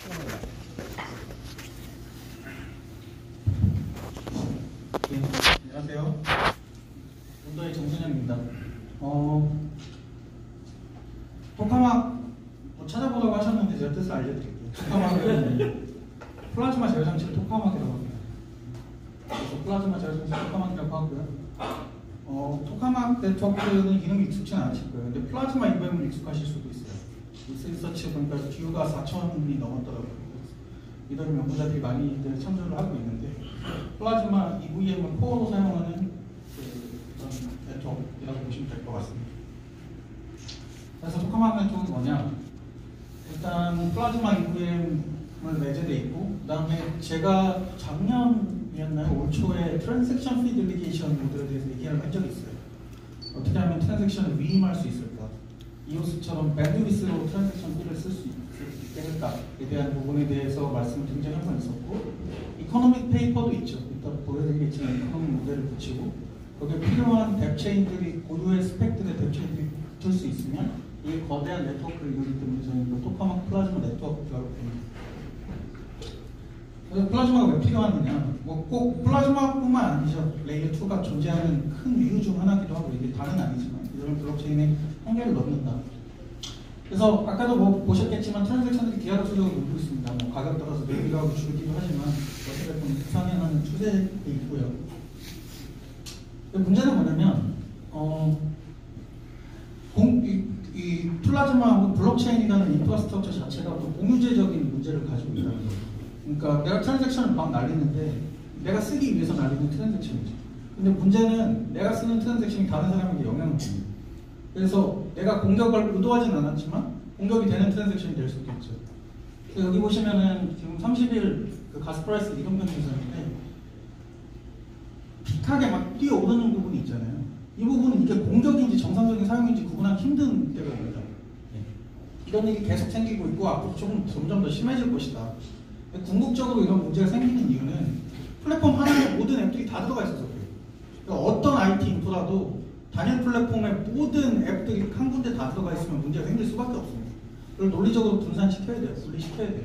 네, 안녕하세요. 문더의 정순영입니다. 토카막 찾아보라고 하셨는데 제가 뜻을 알려드릴게요. 토카막은 플라즈마 제어 장치를 토카막이라고 합니다. 그래서 플라즈마 제어 장치 토카막이라고 하고요. 토카막 네트워크는 이름이 익숙치 않으실 거예요. 근데 플라즈마 EVM은 익숙하실 수도 있어요. 리서치 보니까 뷰가 4,000이 넘었더라고요. 이런 연구자들이 많이 참조를 하고 있는데, 플라즈마 EVM을 코어로 사용하는 그런 네트워크라고 보시면 될 것 같습니다. 그래서 토카막 네트워크는 뭐냐? 일단 플라즈마 EVM을 내재되어 있고, 그 다음에 제가 작년이었나요? 올 초에 트랜잭션 피들리게이션 모델에 대해서 얘기를 한 적이 있어요. 어떻게 하면 트랜잭션을 위임할 수 있을까? 이오스처럼 밴드위스로 트랜잭션 피를 쓸 수 있게 할까에 대한 부분에 대해서 말씀을 굉장히 한 번 있었고, 이코노믹 페이퍼도 있죠. 이따 보여드리겠지만 이코노믹 모델을 붙이고 거기에 필요한 뎁체인들이 고유의 스펙들의 뎁체인들이 붙을 수 있으면 이게 거대한 네트워크를 이루기 때문에 저희는 토카막 플라즈마 네트워크라고 봅니다. 그래서 플라즈마가 왜 필요하느냐? 뭐 꼭 플라즈마뿐만 아니죠. 레이어 2가 존재하는 큰 이유 중 하나기도 하고, 이게 다는 아니지만 이런 블록체인의 한계를 넘는다. 그래서 아까도 뭐 보셨겠지만 트랜잭션들이 기하급수적으로 늘고 있습니다. 뭐 가격 따라서 늘기도 하고 줄기도 하지만 어쨌든 상향하는 추세에 있고요. 문제는 뭐냐면 이 플라즈마 블록체인이라는 인프라스트럭처 자체가 또 공유제적인 문제를 가지고 있다는 거예요. 그러니까 내가 트랜잭션을 막 날리는데 내가 쓰기 위해서 날리는 트랜잭션이죠. 근데 문제는 내가 쓰는 트랜잭션이 다른 사람에게 영향을 줍니다. 그래서 내가 공격을 의도하진 않았지만 공격이 되는 트랜잭션이 될 수도 있죠. 그래서 여기 보시면은 지금 30일 그 가스프라이스 이동 변동선인데 픽하게 막 뛰어오르는 부분이 있잖아요. 이 부분은 이게 공격인지 정상적인 사용인지 구분하기 힘든 때가 옵니다. 이런 일이 계속 생기고 있고 앞으로 조금 점점 더 심해질 것이다. 궁극적으로 이런 문제가 생기는 이유는 플랫폼 하나에 모든 앱들이 다 들어가 있어서 그래요. 그러니까 어떤 IT 인프라도 단일 플랫폼에 모든 앱들이 한 군데 다 들어가 있으면 문제가 생길 수밖에 없습니다. 그걸 논리적으로 분산시켜야 돼요. 분리시켜야 돼요.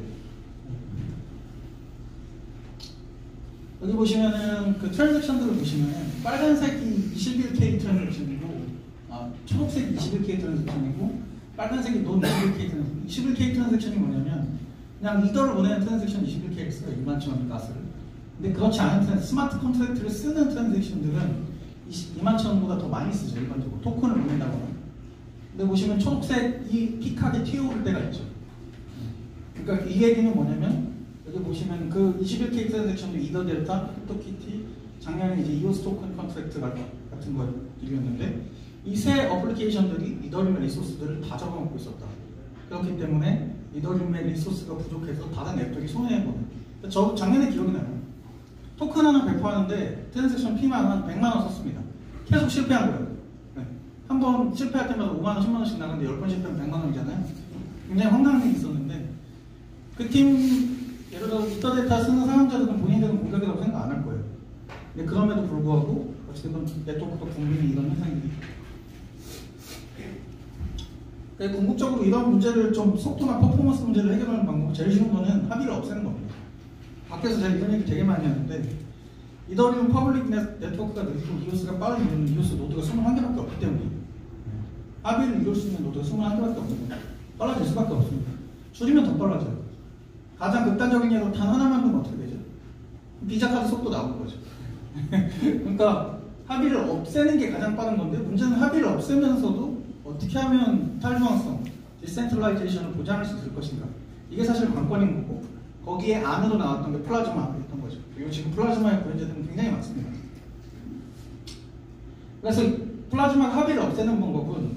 여기 보시면은 그 트랜잭션들을 보시면은 빨간색이 21K 트랜잭션이고, 초록색이 21K 트랜잭션이고, 빨간색이 논 21K 트랜잭션. 21K 트랜잭션이 뭐냐면 그냥 리더를 보내는 트랜잭션 21K를 써요. 2만 가스를. 근데 그렇지 않은 스마트 컨트랙트를 쓰는 트랜잭션들은 2만 보다 더 많이 쓰죠. 일반적으로 토큰을 보낸다거나. 근데 보시면 초록색이 픽하게 튀어오를 때가 있죠. 그러니까 이 얘기는 뭐냐면 여기 보시면 그 21K 트랜잭션도 이더 델타, 크립토키티, 작년에 이제 이오스 토큰 컨트랙트 같은 거 들렸는데 이 세 어플리케이션들이 이더리움의 리소스들을 다 잡아먹고 있었다. 그렇기 때문에 이더리움의 리소스가 부족해서 다른 앱들이 손해보는. 저 작년에 기억이 나요. 토큰 하나 배포하는데 트랜잭션 피만 한 100만 원 썼습니다. 계속 실패한 거예요. 네. 한 번 실패할 때마다 5만 원, 10만 원씩 나가는데 10번 실패하면 100만 원이잖아요. 굉장히 황당한 일이 있었는데 그 팀 예를 들어 이터데이터 쓰는 사용자들은 본인들은 공격이라고 생각 안 할 거예요. 근데 그럼에도 불구하고 어쨌든 네트워크도 국민이 이런 현상들이. 궁극적으로 이런 문제를 좀 속도나 퍼포먼스 문제를 해결하는 방법, 제일 쉬운 거는 합의를 없애는 겁니다. 밖에서 제가 이런 얘기 되게 많이 하는데 이더리움 퍼블릭 네트워크가 느리고 이오스가 빠른 이유는 이오스 노드가 21개밖에 없기 때문이에요. 합의를 이룰 수 있는 노드가 21개밖에 없습니다. 빨라질 수밖에 없습니다. 줄이면 더 빨라져요. 가장 극단적인 예로 단 하나만 두면 어떻게 되죠? 비자카드 속도 나오는 거죠. 그러니까 합의를 없애는 게 가장 빠른 건데 문제는 합의를 없애면서도 어떻게 하면 탈중앙성, 디센트럴라이제이션을 보장할 수 있을 것인가. 이게 사실 관건인 거고 거기에 안으로 나왔던 게 플라즈마였던 거죠. 그리고 지금 플라즈마의 고연자들은 굉장히 많습니다. 그래서 플라즈마 합의를 없애는 방법은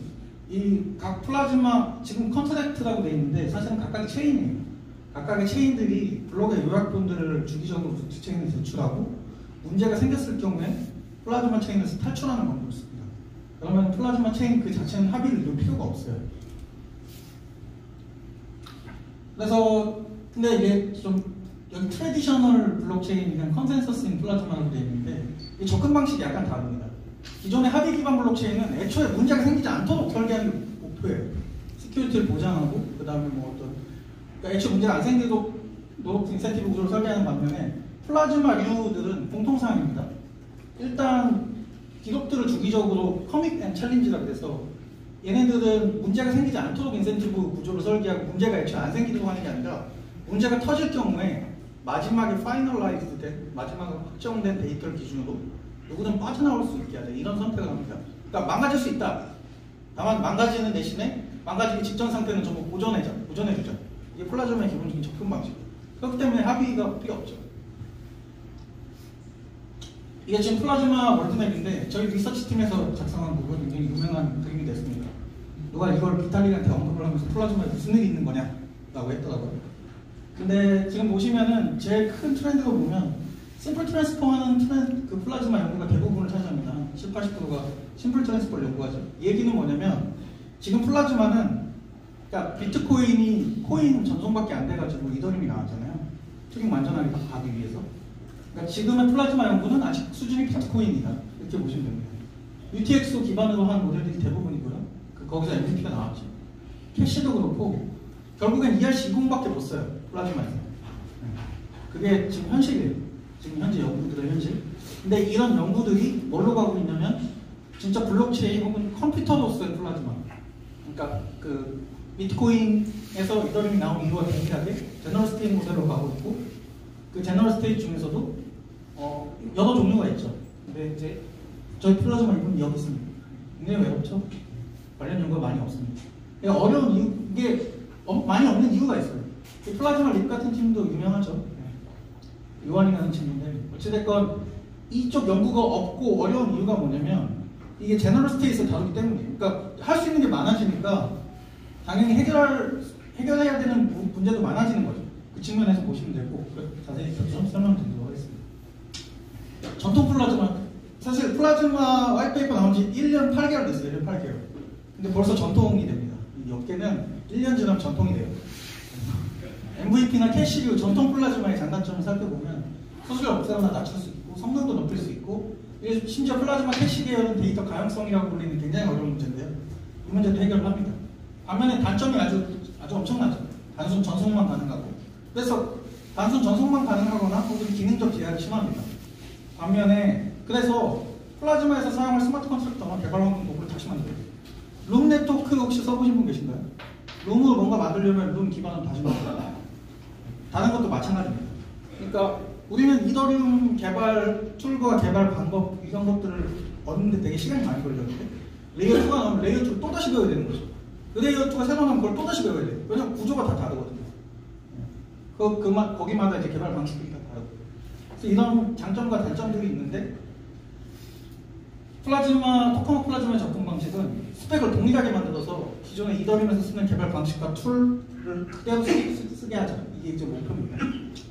이 각 플라즈마 지금 컨트랙트라고 되어 있는데 사실은 각각의 체인이에요. 각각의 체인들이 블록의 요약본들을 주기적으로 체인에 제출하고 문제가 생겼을 경우에 플라즈마 체인에서 탈출하는 방법을 씁니다. 그러면 플라즈마 체인 그 자체는 합의를 이룰 필요가 없어요. 그래서 근데 이게 좀 여기 트래디셔널 블록체인이랑 컨센서스인 플라즈마라고 되어 있는데 이 접근 방식이 약간 다릅니다. 기존의 합의 기반 블록체인은 애초에 문제가 생기지 않도록 설계하는 게 목표예요. 시큐리티를 보장하고 그 다음에 뭐 어떤 그러니까 애초에 문제가 안 생기도록 인센티브 구조를 설계하는 반면에 플라즈마류들은 공통사항입니다. 일단 기록들을 주기적으로 커밋 앤 챌린지라고 해서 얘네들은 문제가 생기지 않도록 인센티브 구조를 설계하고 문제가 애초에 안 생기도록 하는 게 아니라 문제가 터질 경우에 마지막에 파이널라이즈 된 마지막에 확정된 데이터를 기준으로 누구든 빠져나올 수 있게 하자 이런 선택을 합니다. 그러니까 망가질 수 있다. 다만 망가지는 대신에 망가지기 직전 상태는 전부 보존해주자. 이게 플라즈마의 기본적인 접근 방식. 그렇기 때문에 합의가 필요 없죠. 이게 지금 플라즈마 월드맵인데 저희 리서치 팀에서 작성한 부분 굉장히 유명한 그림이 됐습니다. 누가 이걸 비탈리한테 언급을 하면서 플라즈마에 무슨 일이 있는 거냐 라고 했더라고요. 근데 지금 보시면은 제일 큰 트렌드가 보면 심플 트랜스포 하는 그 플라즈마 연구가 대부분을 차지합니다. 70~80%가 심플 트랜스포를 연구하죠. 이 얘기는 뭐냐면 지금 플라즈마는 그러니까 비트코인이 코인 전송밖에 안 돼가지고 이더리움이 나왔잖아요. 투링 완전하게 가기 위해서. 그러니까 지금의 플라즈마 연구는 아직 수준이 비트코인이다. 이렇게 보시면 됩니다. UTXO 기반으로 한 모델들이 대부분이고요. 거기서 MVP가 나왔죠. 캐시도 그렇고 결국엔 ERC20밖에 못 써요. 플라즈마에서. 그게 지금 현실이에요. 지금 현재 연구들의 현실. 근데 이런 연구들이 뭘로 가고 있냐면 진짜 블록체인 혹은 컴퓨터로서의 플라즈마. 그러니까 그 비트코인에서 이더리움이 나온 이유와 동일하게 제너럴 스테이트 모델로 가고 있고 그 제너럴 스테이트 중에서도 여러 종류가 있죠. 근데 이제 저희 플라즈마 이분이 여기 있습니다. 굉장히 외롭죠? 관련 연구가 많이 없습니다. 그러니까 어려운 이유, 이게 많이 없는 이유가 있어요. 플라즈마 립 같은 팀도 유명하죠. 요한이라는 친구인데 어찌됐건 이쪽 연구가 없고 어려운 이유가 뭐냐면 이게 제너럴 스테이트에서 다루기 때문이에요. 그러니까 할 수 있는 게 많아지니까 당연히 해결해야 되는 문제도 많아지는 거죠. 그 측면에서 보시면 되고 자세히 좀 설명드리도록 하겠습니다. 전통 플라즈마 사실 플라즈마 화이트페이퍼 나온 지 1년 8개월 됐어요. 1년 8개월. 근데 벌써 전통이 됩니다. 이 업계는 1년 지나면 전통이 돼요. MVP나 캐시류 전통 플라즈마의 장단점을 살펴보면 수수료 없애거나 낮출 수 있고 성능도 높일 수 있고 심지어 플라즈마 캐시 계열은 데이터 가용성이라고 불리는 굉장히 어려운 문제인데요. 이 문제도 해결을 합니다. 반면에 단점이 아주 엄청나죠. 단순 전송만 가능하고 그래서 단순 전송만 가능하거나 혹은 기능적 제약이 심합니다. 반면에 그래서 플라즈마에서 사용할 스마트 컨트랙터나 개발 환경 도구를 다시 만들어요. 룸 네트워크 혹시 써보신 분 계신가요? 룸으로 뭔가 만들려면 룸 기반으로 다시 만들어요. 다른 것도 마찬가지입니다. 그러니까 우리는 이더리움 개발 툴과 개발 방법 이런 것들을 얻는데 되게 시간이 많이 걸렸는데 레이어 2가 나오면 레이어 2를 또 다시 배워야 되는 거죠. 그 레이어 2가 새로 나오면 그걸 또 다시 배워야 돼요. 왜냐면 구조가 다 다르거든요. 거기마다 이제 개발 방식들이 다 다르고. 그래서 이런 장점과 단점들이 있는데 토커마 플라즈마 접근 방식은 스펙을 동일하게 만들어서 기존의 이더리움에서 쓰는 개발 방식과 툴을 그대로 쓰게 하자. 이게 이제 목표입니다.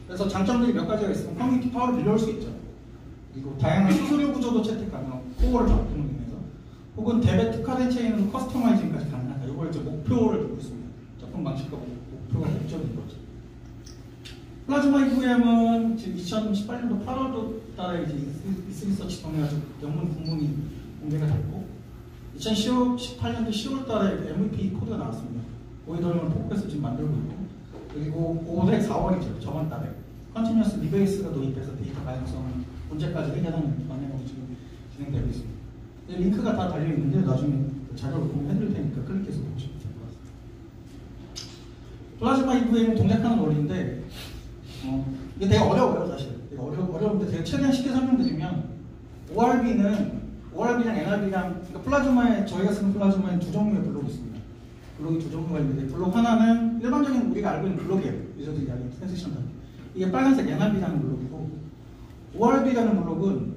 그래서 장점들이 몇 가지가 있으면 커뮤니티 파워를 빌려올 수 있죠. 그리고 다양한 수수료 구조도 채택 가능하고 코어를 바꾸는 의미에서 혹은 대배 특화된 체인은 커스터마이징까지 가능하다. 이걸 이제 목표를 두고 있습니다. 접근 방식과 목표가 목적인 거죠. 플라즈마 EVM은 지금 2018년도 8월도 달에 이제 이스리서치 통해가지고 영문 부문이 공개가 됐고 2018년도 10월 달에 MVP 코드가 나왔습니다. 오이더링을 포커해서 지금 만들고 있고 그리고 올해 4월이죠. 저번 달에 컨티뉴어스 리베이스가 도입해서 데이터 가용성 문제까지 해결하는 방향으로 지금 진행되고 있습니다. 링크가 다 달려있는데 나중에 자료를 공유해드릴 테니까 클릭해서 보시면 될 것 같습니다. 플라즈마 EVM은 동작하는 원리인데 이게 되게 어려워요. 사실 되게 어려운데 제가 최대한 쉽게 설명드리면 ORB랑 NRB랑 그러니까 플라즈마에 저희가 쓰는 플라즈마에 두 종류의 블록이 있습니다. 블록이 두 종류가 있는데 블록 하나는 일반적인 우리가 알고 있는 블록이에요. 유저들이 이야기하는 트랜지션 단위. 이게 빨간색 NRB라는 블록이고 ORB라는 블록은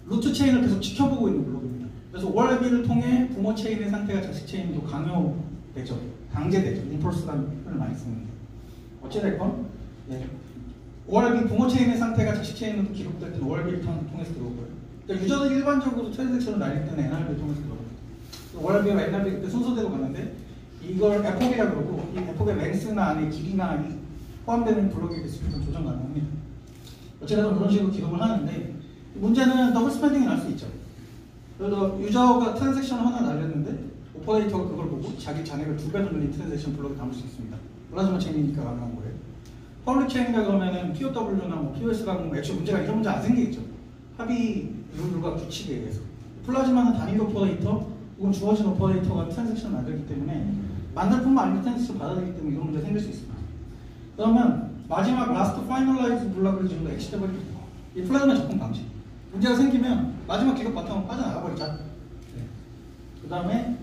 루트 체인을 계속 지켜보고 있는 블록입니다. 그래서 ORB를 통해 부모 체인의 상태가 자식 체인도 강요되죠. 강제되죠. 인폴스라는 표현을 많이 씁니다. 어찌됐건 ORB 부모 체인의 상태가 자식 체인으로 기록될 때는 ORB를 통해서 들어오고요. 그러니까 유저들이 일반적으로 트랜잭션을 날릴 때는 NRB를 통해서 들어옵니다. ORB와 NRB 그때 순서대로 갔는데 이걸 에폭이라고 그러고 이 에폭의 랭스나 안에 길이나 포함되는 블록의 개수를 조정 가능합니다. 어쨌든 그런 식으로 기록을 하는데 문제는 더블 스펜딩이 날 수 있죠. 그래서 유저가 트랜잭션 하나 날렸는데 오퍼레이터가 그걸 보고 자기 잔액을 2배 늘린 트랜잭션 블록에 담을 수 있습니다. 플라즈마 체인이니까 가능한 거예요. 퍼블릭 체인이라 그러면은 POW나 뭐 POS라는 뭐 액션 문제가 이런 문제 안 생기겠죠. 합의 룰과 규칙에 의해서. 플라즈마는 단일 오퍼레이터 혹은 주어진 오퍼레이터가 트랜잭션을 만들기 때문에 만들 뿐만 아니라 트랜잭션을 받아들이기 때문에 이런 문제가 생길 수 있습니다. 그러면 마지막 라스트 파이널라이즈 블락을 지금 HW 이 플라즈마 접근 방식. 문제가 생기면 마지막 기록 바탕으로 빠져나가버리자. 네. 그 다음에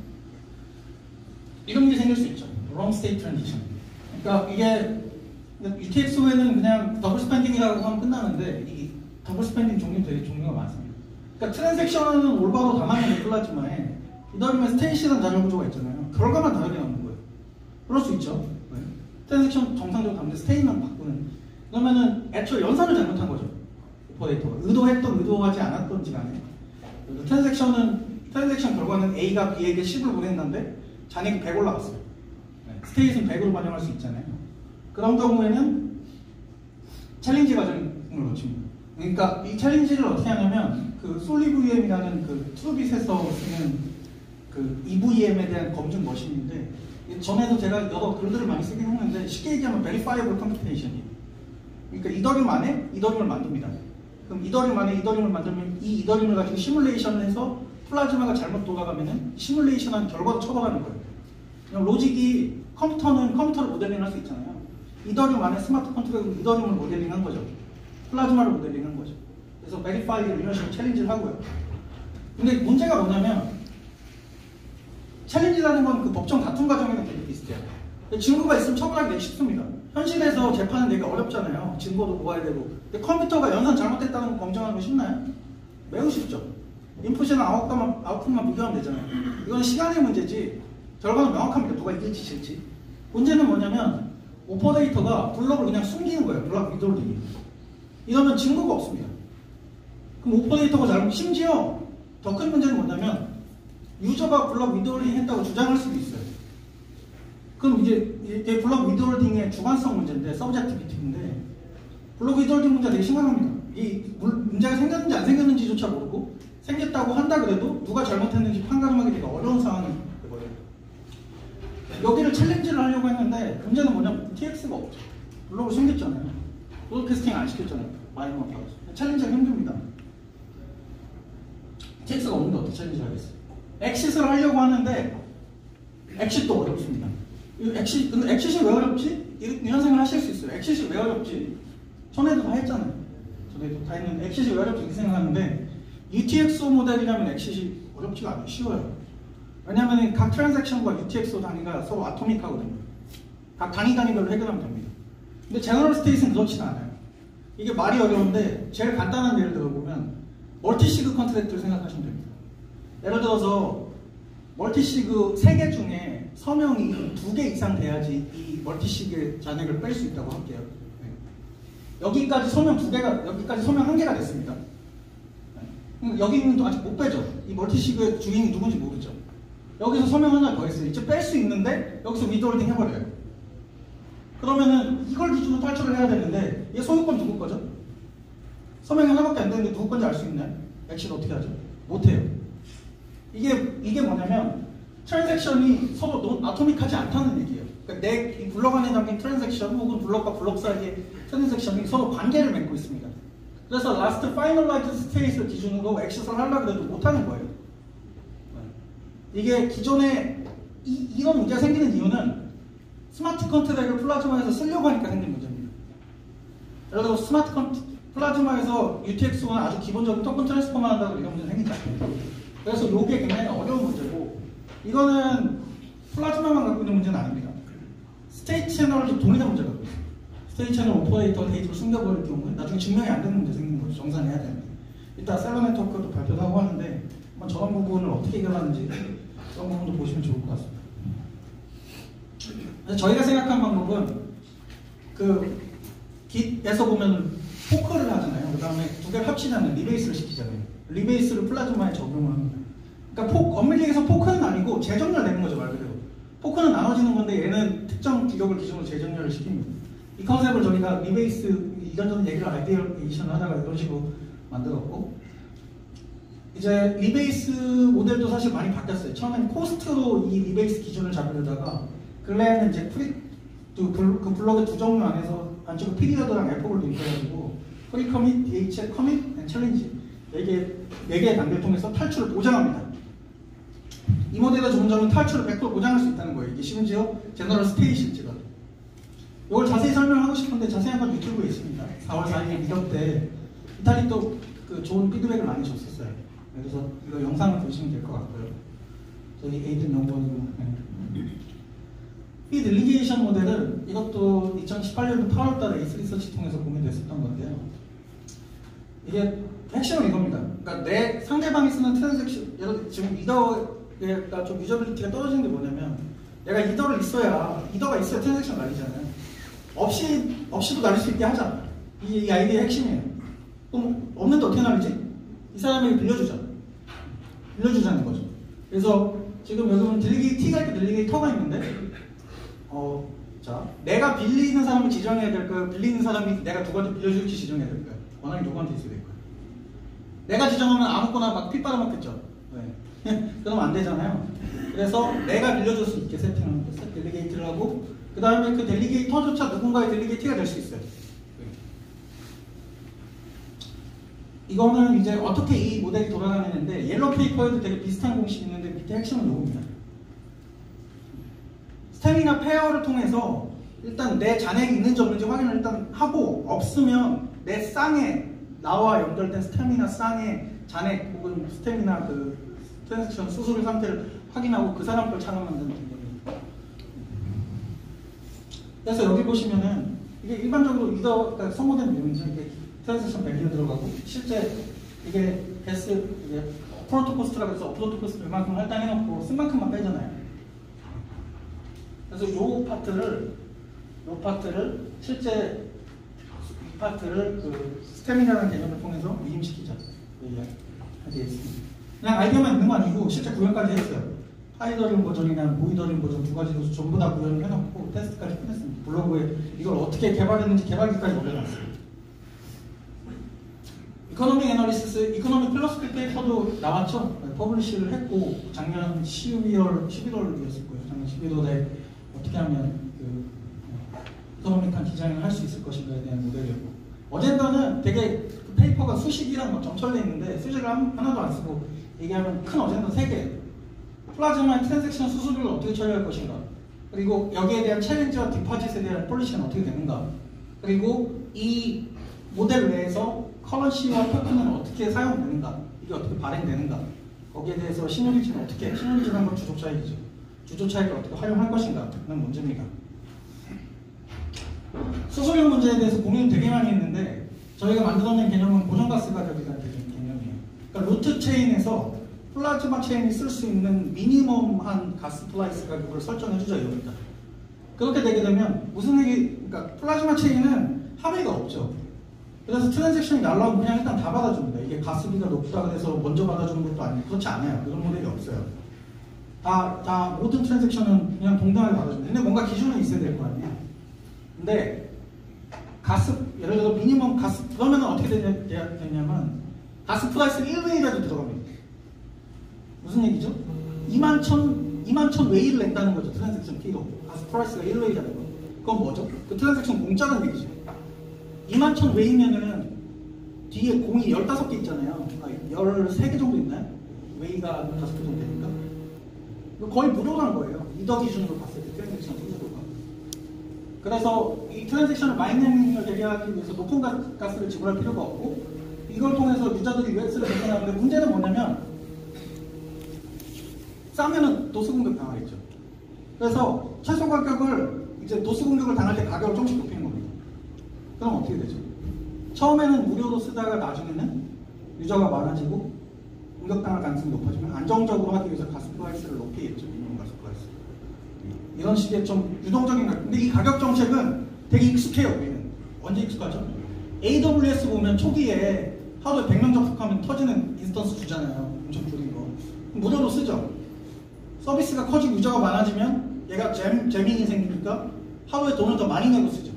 이런 게 생길 수 있죠. wrong state transition. 그러니까 이게 UTXO에는 그냥 더블 스팬딩이라고 하면 끝나는데 이 더블 스팬딩 종류 되게 종류가 많습니다. 그러니까 트랜잭션은 올바로 담아내는 플라즈마에 이더리움의 스테이시라는 자료 구조가 있잖아요. 결과만 다르게 나오는 거예요. 그럴 수 있죠. 네. 트랜잭션 정상적으로 담는데 스테이만 바꾸는. 그러면은 애초에 연산을 잘못한 거죠. 오퍼레이터가 의도했던 의도하지 않았던지 간에 트랜잭션 결과는 A가 B에게 10을 보낸다는데 잔액이 100 올라갔어요. 네. 스테이트는 100으로 반영할 수 있잖아요. 그런 경우에는 챌린지 과정을 거칩니다. 그러니까 이 챌린지를 어떻게 하냐면 그 솔리브EM이라는 그 트루빗에서 쓰는 그 EVM에 대한 검증 머신인데 전에도 제가 여러 글들을 많이 쓰긴 했는데 쉽게 얘기하면 Verifiable Computation이에요. 그러니까 이더리움 안에 이더리움을 만듭니다. 그럼 이더리움 안에 이더리움을 만들면 이 이더리움을 가지고 시뮬레이션을 해서 플라즈마가 잘못 돌아가면은 시뮬레이션한 결과도 처벌하는 거예요. 그냥 로직이 컴퓨터는 컴퓨터를 모델링할 수 있잖아요. 이더리움 안에 스마트 컨트롤은 이더리움을 모델링한 거죠. 플라즈마를 모델링한 거죠. 그래서 베리파이를 이런 식으로 챌린지를 하고요. 근데 문제가 뭐냐면 챌린지라는 건 그 법정 다툼 과정이랑 되게 비슷해요. 증거가 있으면 처벌하기 되게 쉽습니다. 현실에서 재판은 되게 어렵잖아요. 증거도 모아야 되고. 근데 컴퓨터가 연산 잘못했다는 거 검증하는 거 쉽나요? 매우 쉽죠. 인풋이랑 아웃풋만 비교하면 되잖아요. 이건 시간의 문제지 결과는 명확합니다. 누가 이길지 질지. 문제는 뭐냐면 오퍼레이터가 블럭을 그냥 숨기는 거예요. 블럭 위돌리기. 이러면 증거가 없습니다. 그럼 오퍼레이터가 잘못, 심지어 더 큰 문제는 뭐냐면 유저가 블럭 위돌링 했다고 주장할 수도 있어요. 그럼 이게 블럭 위돌딩의 주관성 문제인데, 서브젝티비티인데, 블럭 위돌딩 문제가 되게 심각합니다. 이 문제가 생겼는지 안 생겼는지조차 모르고, 생겼다고 한다 그래도 누가 잘못했는지 판가름하기 되게 어려운 상황이 되거든요. 여기를 챌린지를 하려고 했는데, 문제는 뭐냐면 TX가 없죠. 블럭을 숨겼잖아요. 로드 캐스팅 안 시켰잖아요. 마이너만 박아서. 챌린지가 힘듭니다. TX가 없는데 어떻게 챌린지를 하겠어요? 엑싯을 하려고 하는데, 엑싯도 어렵습니다. 근데 엑싯이 왜 어렵지? 이런 생각을 하실 수 있어요. 엑싯이 왜 어렵지? 전에도 다 했잖아요. 전에도 다 했는데 엑싯이 왜 어렵지? 이렇게 생각하는데 UTXO 모델이라면 엑싯이 어렵지가 않아요. 쉬워요. 왜냐하면 각 트랜잭션과 UTXO 단위가 서로 아토믹하거든요. 각 단위별로 해결하면 됩니다. 근데 제너럴 스테이트는 그렇지는 않아요. 이게 말이 어려운데 제일 간단한 예를 들어보면 멀티시그 컨트랙트를 생각하시면 됩니다. 예를 들어서 멀티시그 3개 중에 서명이 2개 이상 돼야지 이 멀티시그의 잔액을 뺄 수 있다고 할게요. 네. 여기까지 서명 2개가, 여기까지 서명 1개가 됐습니다. 네. 여기는 아직 못 빼죠. 이 멀티시그의 주인이 누군지 모르죠. 여기서 서명 하나 더 했어요. 이제 뺄 수 있는데 여기서 위드홀딩 해버려요. 그러면은 이걸 기준으로 탈출을 해야 되는데 얘 소유권 누구 거죠? 서명이 하나밖에 안 되는데 누구 건지 알 수 있나요? 엑시를 어떻게 하죠? 못해요. 이게 뭐냐면 트랜잭션이 서로 아토믹하지 않다는 얘기예요. 그러니까 내 블럭 안에 담긴 트랜잭션 혹은 블럭과 블럭 사이의 트랜잭션이 서로 관계를 맺고 있습니다. 그래서 라스트 파이널라이즈 스테이트를 기준으로 엑시를 하려고 해도 못하는 거예요. 이게 기존에 이런 문제가 생기는 이유는 스마트 컨트랙을 플라즈마에서 쓰려고 하니까 생긴 문제입니다. 예를 들어 플라즈마에서 UTXO는 아주 기본적인 토큰 트랜스포만 한다고 이런 문제가 생기지 않습니다. 그래서 이게 굉장히 어려운 문제고 이거는 플라즈마만 갖고 있는 문제는 아닙니다. 스테이트 채널도 동일한 문제가 갖고 있어요. 스테이트 채널 오퍼레이터 데이터를 숨겨버릴 경우에 나중에 증명이 안 되는 문제 생기는 거죠. 정산해야 되는데. 이따 셀러 네트워크도 발표도 하고 하는데 한번 저런 부분을 어떻게 해결하는지 그런 부분도 보시면 좋을 것 같습니다. 저희가 생각한 방법은 그 Git에서 보면 포크를 하잖아요. 그 다음에 두 개를 합치잖아요. 리베이스를 시키잖아요. 리베이스를 플라즈마에 적용을 합니다. 그러니까 엄밀히에서 포크는 아니고 재정렬 되는 거죠, 말 그대로. 포크는 나눠지는 건데 얘는 특정 기록을 기준으로 재정렬을 시킵니다. 이 컨셉을 저희가 리베이스 이런저런 얘기를 아이디어이션 하다가 이런 식으로 만들었고 이제 리베이스 모델도 사실 많이 바뀌었어요. 처음엔 코스트로 이 리베이스 기준을 잡으려다가 근래에는 이제 그 블록의 두 종류 안에서 안쪽에 피리어드랑 에포를 도입해가지고 프리 커밋, DH 커밋, 앤 챌린지 4개의 단계를 통해서 탈출을 보장합니다. 이 모델의 좋은 점은 탈출을 100% 보장할 수 있다는 거예요. 이게 심지어 제너럴 스테이실지라도. 이걸 자세히 설명하고 싶은데 자세한 건 유튜브에 있습니다. 4월 4일 미덕 때 이탈리 또 그 좋은 피드백을 많이 줬었어요. 그래서 이거 영상을 보시면 될 것 같고요. 저희 에이든 연구원으로. 이 릴리게이션 모델은 이것도 2018년도 8월달에 에이스 리서치 통해서 공유됐었던 건데요. 이게 핵심은 이겁니다. 그러니까 내 상대방이 쓰는 트랜잭션, 지금 리더가 좀 유저빌리티가 떨어지는 게 뭐냐면, 내가 리더가 있어야 트랜잭션 날리잖아요. 없이도 날릴 수 있게 하자. 이 아이디어의 핵심이에요. 그럼 없는데 어떻게 날리지? 이 사람에게 빌려주자는 거죠. 그래서 지금 여러분 T가 있고 딜리게이터가 있는데, 자, 내가 빌리는 사람을 지정해야 될까요? 빌리는 사람이 내가 누구한테 빌려줄지 지정해야 될까요? 원하는 누구한테 있어야 될까요? 내가 지정하면 아무거나 막 피 빨아먹겠죠. 네. 그러면 안 되잖아요. 그래서 내가 빌려줄 수 있게 세팅하는 거죠. 델리게이트를 하고, 그 다음에 그 델리게이터조차 누군가의 델리게이트가 될 수 있어요. 이거는 이제 어떻게 이 모델이 돌아가는데, 옐로우 페이퍼에도 되게 비슷한 공식이 있는데 밑에 핵심은 이겁니다. 스태미나 페어를 통해서 일단 내 잔액이 있는지 없는지 확인을 일단 하고, 없으면 내 쌍에 나와 연결된 스태미나 쌍의 잔액 혹은 스태미나 그 트랜잭션 수수료 상태를 확인하고 그 사람 걸 차감 만드는 겁니다. 그래서 여기 보시면은 이게 일반적으로 리더가 선고된 내용이죠. 이게 트랜잭션 밸류 들어가고, 실제 이게 이게 프론트 코스트라고 해서 업로드 코스트 이만큼 할당해놓고 쓴 만큼만 빼잖아요. 그래서 요 파트를 실제 이 파트를 그 스태미나라는 개념을 통해서 위임시키자. 하겠습니다. 그냥 아이디어만 있는 거 아니고 실제 구현까지 했어요. 하이더링 버전이나 모이더링 버전 두 가지로 전부 다 구현을 해놓고 테스트까지 끝냈습니다. 블로그에 이걸 어떻게 개발했는지 개발기까지 올려놨어요. 이코노믹 애널리시스, 이코노믹 필로소피 페이퍼도 나왔죠. 퍼블리시를 했고 작년 11월이었을 거예요. 작년 11월에 어떻게 하면 그 이코노믹한 디자인을 할 수 있을 것인가에 대한 모델이었고, 어젠다는 되게 그 페이퍼가 수식이랑 막 점철돼 있는데 수식을 하나도 안 쓰고 얘기하면 큰 어젠다 3개, 플라즈마 트랜잭션 수수료를 어떻게 처리할 것인가, 그리고 여기에 대한 챌린지와 디파짓에 대한 폴리시는 어떻게 되는가, 그리고 이 모델 내에서 커런시와 토큰은 어떻게 사용되는가, 이게 어떻게 발행되는가, 거기에 대해서 시늉리티는 어떻게, 시늉리티라는 건 주조 차익이죠. 주조 차익을 어떻게 활용할 것인가 하는 문제입니다. 수수료 문제에 대해서 고민을 되게 많이 했는데, 저희가 만들어낸 개념은 고정가스 가격이라는 개념이에요. 그러니까 루트 체인에서 플라즈마 체인이 쓸 수 있는 미니멈한 가스 플라이스 가격을 설정해주자 이겁니다. 그렇게 되게 되면 무슨 그러니까 플라즈마 체인은 합의가 없죠. 그래서 트랜잭션이 날라오면 그냥 일단 다 받아줍니다. 이게 가스비가 높다고 해서 먼저 받아주는 것도 아니고 그렇지 않아요. 그런 모델이 없어요. 다 모든 트랜잭션은 그냥 동등하게 받아줍니다. 근데 뭔가 기준은 있어야 될 거 아니에요. 근데 예를 들어 미니멈 가스, 그러면 어떻게 되냐면 가스 플라이스 1웨이라도 들어갑니다. 무슨 얘기죠? 2만1,000 웨이를 낸다는 거죠. 트랜잭션 피로. 가스 플라이스가 1웨이라는 거. 그건 뭐죠? 그 트랜잭션 공짜라는 얘기죠. 2만1,000 웨이면은 뒤에 공이 15개 있잖아요. 13개 정도 있나요? 웨이가 5개 정도 되니까. 거의 무료란 거예요. 리더 기준으로 봤을 때 트랜잭션 수수료가. 그래서 이 트랜잭션을 마이닝을 되게 하기 위해서 높은 가스를 지불할 필요가 없고, 이걸 통해서 유저들이 UX를 개선하는데, 문제는 뭐냐면 싸면은 도스 공격 당하겠죠. 그래서 최소 가격을 이제 도스 공격을 당할 때 가격을 조금씩 높이는 겁니다. 그럼 어떻게 되죠? 처음에는 무료로 쓰다가 나중에는 유저가 많아지고 공격당할 가능성이 높아지면 안정적으로 하기 위해서 가스 플라이스를 높이겠죠. 미니멈 가스 플라이스. 이런 식의 좀 유동적인 가격. 근데 이 가격 정책은 되게 익숙해요. 우리는. 언제 익숙하죠? AWS 보면 초기에 하루에 100명 접속하면 터지는 인스턴스 주잖아요. 엄청 줄인 거. 무료로 쓰죠. 서비스가 커지고 유저가 많아지면 얘가 재민이 생기니까 하루에 돈을 더 많이 내고 쓰죠.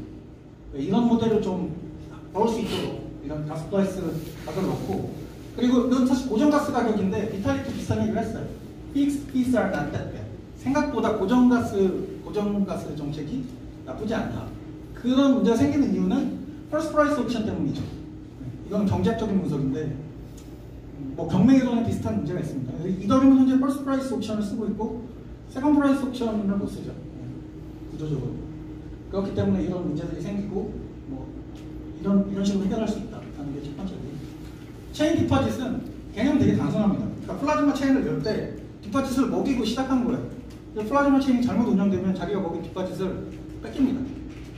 이런 모델을 좀 넣을 수 있도록 이런 가스 플라이스 가격을 넣고, 그리고 이건 사실 고정가스 가격인데 비탈리티 비슷한 얘기를 했어요. Fixed fees are not that bad. 생각보다 고정가스 정책이 나쁘지 않다. 그런 문제가 생기는 이유는 퍼스트 프라이스 옵션 때문이죠. 이건 경제학적인 분석인데 뭐 경매이론에 비슷한 문제가 있습니다. 이더리움은 현재 퍼스트 프라이스 옵션을 쓰고 있고 세컨드 프라이스 옵션을 못 쓰죠. 구조적으로. 그렇기 때문에 이런 문제들이 생기고 뭐 이런 식으로 해결할 수 있다는 게 첫 번째고, 체인 디파짓은 개념 되게 단순합니다. 그러니까 플라즈마 체인을 열 때 디파짓을 먹이고 시작한 거예요. 플라즈마 체인이 잘못 운영되면 자기가 먹인 디파짓을 뺏깁니다.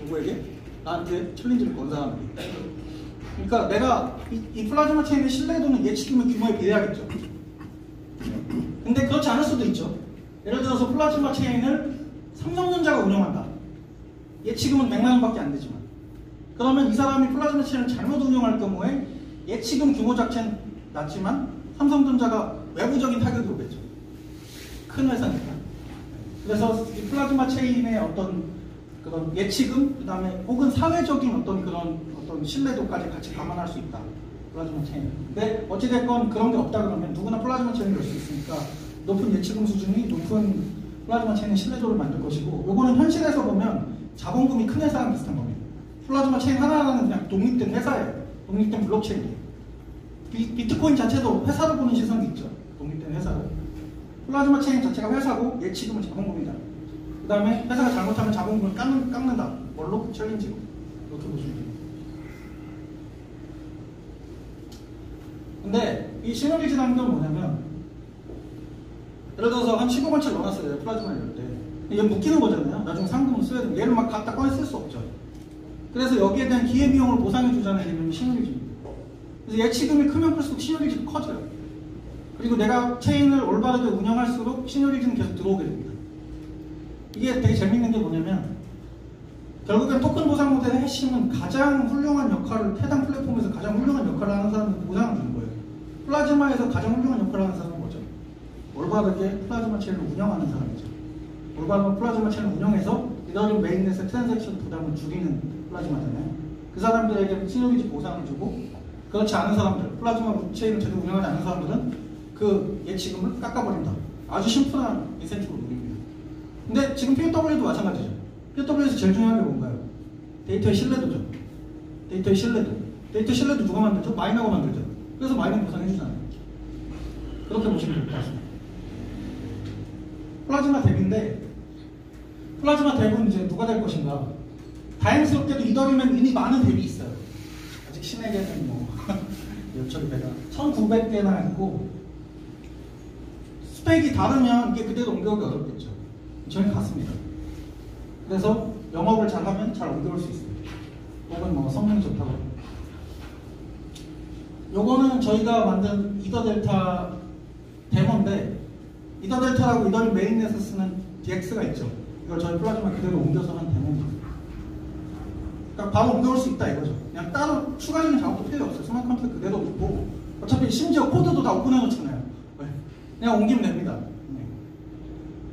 누구에게? 나한테 챌린지를 건 사람에게. 그러니까 내가 이 플라즈마 체인의 신뢰도는 예측이면 규모에 비례하겠죠. 근데 그렇지 않을 수도 있죠. 예를 들어서 플라즈마 체인을 삼성전자가 운영한다. 예치금은 100만 원밖에 안 되지만, 그러면 이 사람이 플라즈마 체인을 잘못 운영할 경우에 예치금 규모 자체는 낮지만 삼성전자가 외부적인 타격이 오겠죠. 큰 회사니까. 그래서 이 플라즈마 체인의 어떤 그런 예치금, 그 다음에 혹은 사회적인 어떤 신뢰도까지 같이 감안할 수 있다. 플라즈마 체인. 근데 어찌됐건 그런 게 없다 그러면 누구나 플라즈마 체인을 열 수 있으니까 높은 예치금 수준이 높은 플라즈마 체인의 신뢰도를 만들 것이고, 요거는 현실에서 보면 자본금이 큰 회사랑 비슷한 겁니다. 플라즈마 체인 하나하나는 그냥 독립된 회사예요. 독립된 블록체인이에요. 비트코인 자체도 회사로 보는 시선이 있죠. 독립된 회사로. 플라즈마 체인 자체가 회사고 예치금은 자본금이다. 그 다음에 회사가 잘못하면 자본금을 깎는다. 뭘로? 챌린지로. 이렇게 보시면 됩니다. 근데 이 시너리지라는 건 뭐냐면, 예를 들어서 한 15만치를 넣어놨어요. 플라즈마를 열 때. 얘 묶이는 거잖아요. 나중에 상금을 써야 되고, 얘를 막 갖다 꺼내 쓸 수 없죠. 그래서 여기에 대한 기회비용을 보상해주자는 개념이 시너리지입니다. 그래서 예치금이 크면 클수록 시너리지가 커져요. 그리고 내가 체인을 올바르게 운영할수록 시너리지는 계속 들어오게 됩니다. 이게 되게 재밌는 게 뭐냐면, 결국엔 토큰 보상 모델의 핵심은 가장 훌륭한 역할을, 해당 플랫폼에서 가장 훌륭한 역할을 하는 사람한테 보상을 주는 거예요. 플라즈마에서 가장 훌륭한 역할을 하는 사람은 뭐죠? 올바르게 플라즈마 체인을 운영하는 사람이죠. 올바른 플라즈마 체인을 운영해서 이더리움 메인넷의 트랜잭션 부담을 줄이는 플라즈마잖아요. 그 사람들에게 시너리지 보상을 주고, 그렇지 않은 사람들, 플라즈마 체인을 제대로 운영하지 않는 사람들은 그 예치금을 깎아버린다. 아주 심플한 인센티브로 노립니다. 근데 지금 POW도 마찬가지죠. POW에서 제일 중요한 게 뭔가요? 데이터의 신뢰도죠. 데이터의 신뢰도. 데이터 신뢰도 누가 만들죠? 마이너가 만들죠. 그래서 마이너 보상해주잖아요. 그렇게 보시면 될 것 같습니다. 플라즈마 덱인데, 플라즈마 덱은 이제 누가 될 것인가? 다행스럽게도 이더리움엔 이미 많은 덱이 있어요. 아직 신에게는 뭐 저기 배가 1900개나 있고, 스펙이 다르면 이게 그대로 옮겨오기 어렵겠죠. 저희 같습니다. 그래서 영업을 잘하면 잘 옮겨올 수 있어요. 혹은 뭐 성능이 좋다고. 요거는 저희가 만든 이더델타 데모인데, 이더델타라고 이더리움 메인넷에서 쓰는 DX가 있죠. 이걸 저희 플라즈마 그대로 옮겨서 한 데모입니다. 그러니까 바로 옮겨올 수 있다 이거죠. 그냥 따로 추가적인 작업도 필요 없어요. 스마트 컨트롤 그대로 있고, 어차피 심지어 코드도 다 오픈해놓잖아요. 그냥 옮기면 됩니다.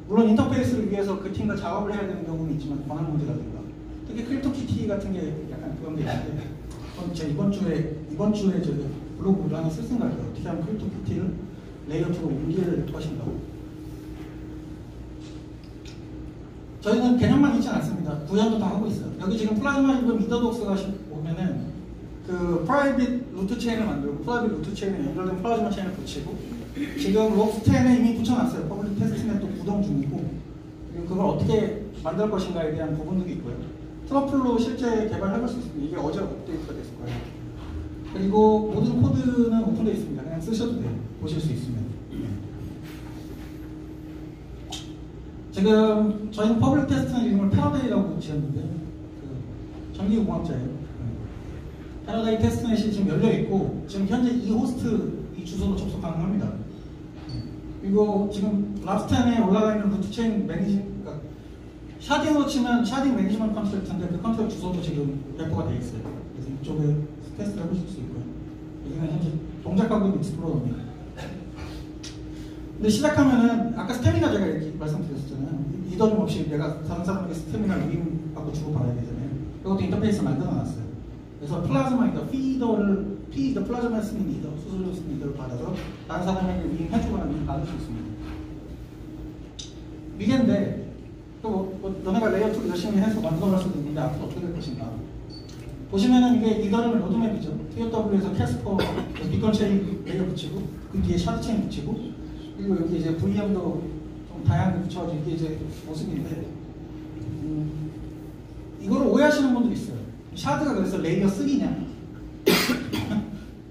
물론 인터페이스를 위해서 그 팀과 작업을 해야 되는 경우는 있지만, 권한 문제라든가 특히 크립토키티 같은 게 약간 그런 게 있는데, 제가 이번 주에 저기 블로그를 하나 쓸 생각이에요. 어떻게 하면 크립토키티를 레이어 2로 옮길 것인가고. 저희는 개념만 있지 않습니다. 구현도 다 하고 있어요. 여기 지금 플라즈마 이브 미더독스가 보면은 그 프라이빗 루트 체인을 만들고, 프라이빗 루트 체인에 연결된 플라즈마 체인을 붙이고, 지금 록스10에 이미 붙여놨어요. 퍼블릭 테스트넷 또 구동 중이고, 그리고 그걸 어떻게 만들 것인가에 대한 부분들이 있고요. 트러플로 실제 개발해볼 수 있습니다. 이게 어제 업데이트가 됐을 거예요. 그리고 모든 코드는 오픈되어 있습니다. 그냥 쓰셔도 돼요. 보실 수 있으면. 지금 저희는 퍼블릭 테스트넷 이름을 패러데이라고 지었는데, 그 전기공학자예요. 패러데이 테스트넷이 지금 열려있고, 지금 현재 이 호스트 이 주소로 접속 가능합니다. 그리고 지금 랍스10에 올라가 있는 루트 체인 그러니까 샤딩으로 치면 샤딩 매니지먼트 컨트랙트인데, 그 컨트랙 주소도 지금 배포가 되어 있어요. 그래서 이쪽에 테스트를 해보실 수 있고요. 여기는 현재 동작하고 있는 익스플로러입니다. 근데 시작하면은 아까 스태미나 제가 이렇게 말씀드렸었잖아요. 이더리움 없이 내가 다른 사람에게 스태미나 로깅 받고 주고받아야 되잖아요. 이것도 인터페이스 만들어놨어요. 그래서 플라즈마, 그러니까 피더 플라즈마 쓰는 리더, 수소료 쓰는 리더를 받아서 다른 사람에게 로깅 해주거나 로깅 받을 수 있습니다. 미개인데 또 너네가 레이어 2 열심히 해서 만들어갈 수도 있는데 앞으로 어떻게 될 것인가. 보시면은 이게 이더리움 로드맵이죠. TOW에서 캐스퍼 비건 체인 레이어 붙이고 그 뒤에 샤드 체인 붙이고 그리고 여기 이제 VM도 좀 다양하게 붙여가지고 이게 이제 모습인데 이거를 오해하시는 분도 있어요. 샤드가 그래서 레이어 3냐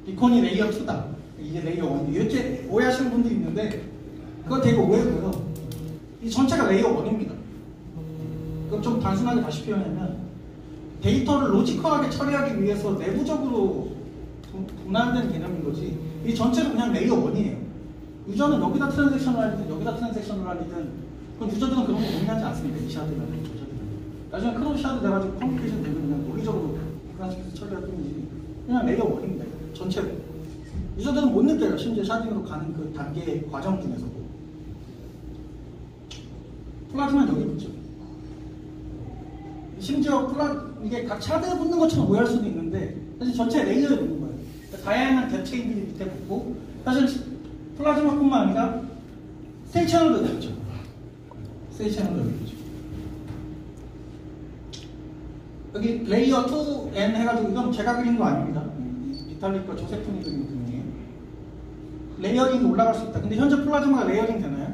비건이 레이어 2다 이게 레이어 1 이렇게 오해하시는 분도 있는데 그거 되게 오해고요. 이 전체가 레이어 1입니다. 그럼 좀 단순하게 다시 표현하면 데이터를 로지컬하게 처리하기 위해서 내부적으로 분할된 개념인 거지 이 전체는 그냥 레이어 1이에요. 유저는 여기다 트랜잭션을 하든 여기다 트랜잭션을 하든 그럼 유저들은 그런 거 고민하지 않습니까? 이 샤드나 저 샤드나 나중에 크로스 샤드 돼가지고 커뮤니케이션 되면 그냥 논리적으로 분할시켜서 처리할 뿐이지 그냥 레이어 1입니다. 전체로 유저들은 못 느껴요. 심지어 샤딩으로 가는 그 단계 과정 중에서도 플라즈마는 여기 붙죠. 심지어 이게 각 샤드에 붙는 것처럼 오해할 수도 있는데 사실 전체 레이어에 붙는 거예요. 그러니까 다양한 겹체인들이 밑에 붙고 사실 플라즈마뿐만 아니라 스테이 채널도 되죠. 스테이 채널도 여기 있죠. 여기 레이어 2N 해가지고 이건 제가 그린 거 아닙니다. 비탈릭과 조세프니 그린 그림이에요. 레이어링이 올라갈 수 있다. 근데 현재 플라즈마가 레이어링 되나요?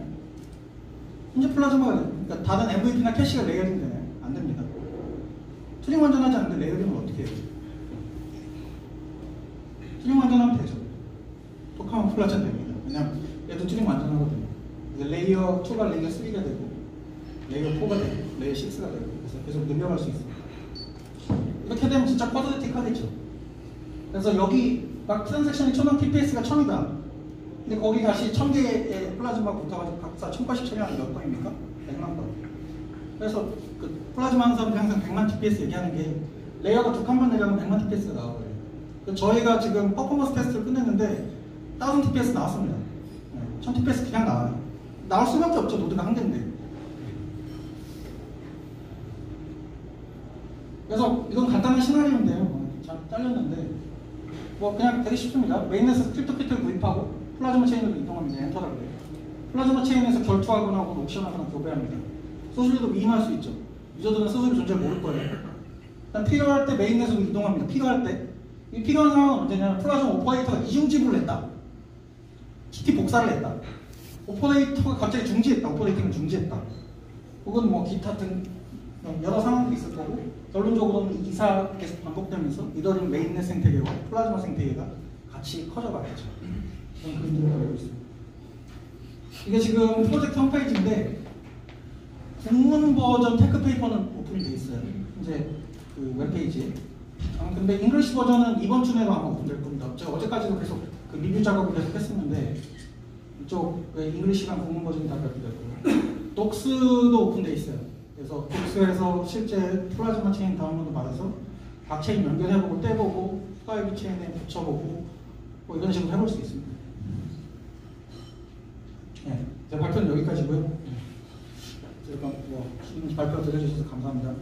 현재 플라즈마가 그러니까 다른 MVP나 캐시가 레이어링 되나요? 안 됩니다. 튜닝 완전하지 않는데 레이어링을 어떻게 해요? 튜닝 완전하면 되죠. 독하면 플라즈는 됩니다. 왜냐면 얘도 튜닝 완전하거든요. 레이어 2가 레이어 3가 되고 레이어 4가 되고 레이어 6가 되고 그래서 계속 늘려갈 수 있습니다. 이렇게 되면 진짜 쿼드레틱 하겠죠. 그래서 여기 막 트랜잭션이 1000원 TPS가 1000이다. 근데 거기 다시 1000개의 플라즈마 붙어가지고 각자 1000번씩 처리하는 몇 번입니까? 100만 번. 그래서 그 플라즈마 하는 사람들이 항상 100만 TPS 얘기하는 게 레이어가 두 칸만 내려가면 100만 TPS가 나와버려요. 저희가 지금 퍼포먼스 테스트를 끝냈는데 1000 TPS 나왔습니다. 1000 TPS 그냥 나와요. 나올 수밖에 없죠. 노드가 한 개인데. 그래서 이건 간단한 시나리오인데요. 잘 잘렸는데 뭐 그냥 되게 쉽습니다. 메인에서 스크립트 키트를 구입하고 플라즈마 체인으로 이동합니다. 엔터라고 해요. 플라즈마 체인에서 결투하거나 혹은 옵션하거나 교배합니다. 수수료도 위임할 수 있죠. 유저들은 수수료 존재를 모를 거예요. 일단 필요할 때 메인에서 이동합니다. 필요할 때. 이 필요한 상황은 언제냐면 플라즈마 오퍼레이터가 이중지불을 했다. 키티 복사를 했다. 오퍼레이터가 갑자기 중지했다. 오퍼레이팅을 중지했다. 혹은 뭐 기타 등 여러 상황들이 있을 거고 결론적으로는 이 기사가 계속 반복되면서 이더리움 메인넷 생태계와 플라즈마 생태계가 같이 커져가겠죠. 그런 그림들을 그리고 있습니다. 이게 지금 프로젝트 홈페이지인데 국문 버전 테크 페이퍼는 오픈이 돼 있어요. 이제 그 웹페이지에. 근데 잉글리시 버전은 이번 주 내로 아마 오픈될 겁니다. 제가 어제까지도 계속 그 리뷰 작업을 계속 했었는데 이쪽 잉글리시랑 국문 버전이 다 발표됐고요. 독스도 오픈돼 있어요. 그래서 독스에서 실제 플라즈마 체인 다운로드 받아서 각 체인 연결해보고 떼보고 스카이브 체인에 붙여보고 뭐 이런 식으로 해볼 수 있습니다. 네, 제 발표는 여기까지고요. 제가 뭐 발표 들려주셔서 감사합니다.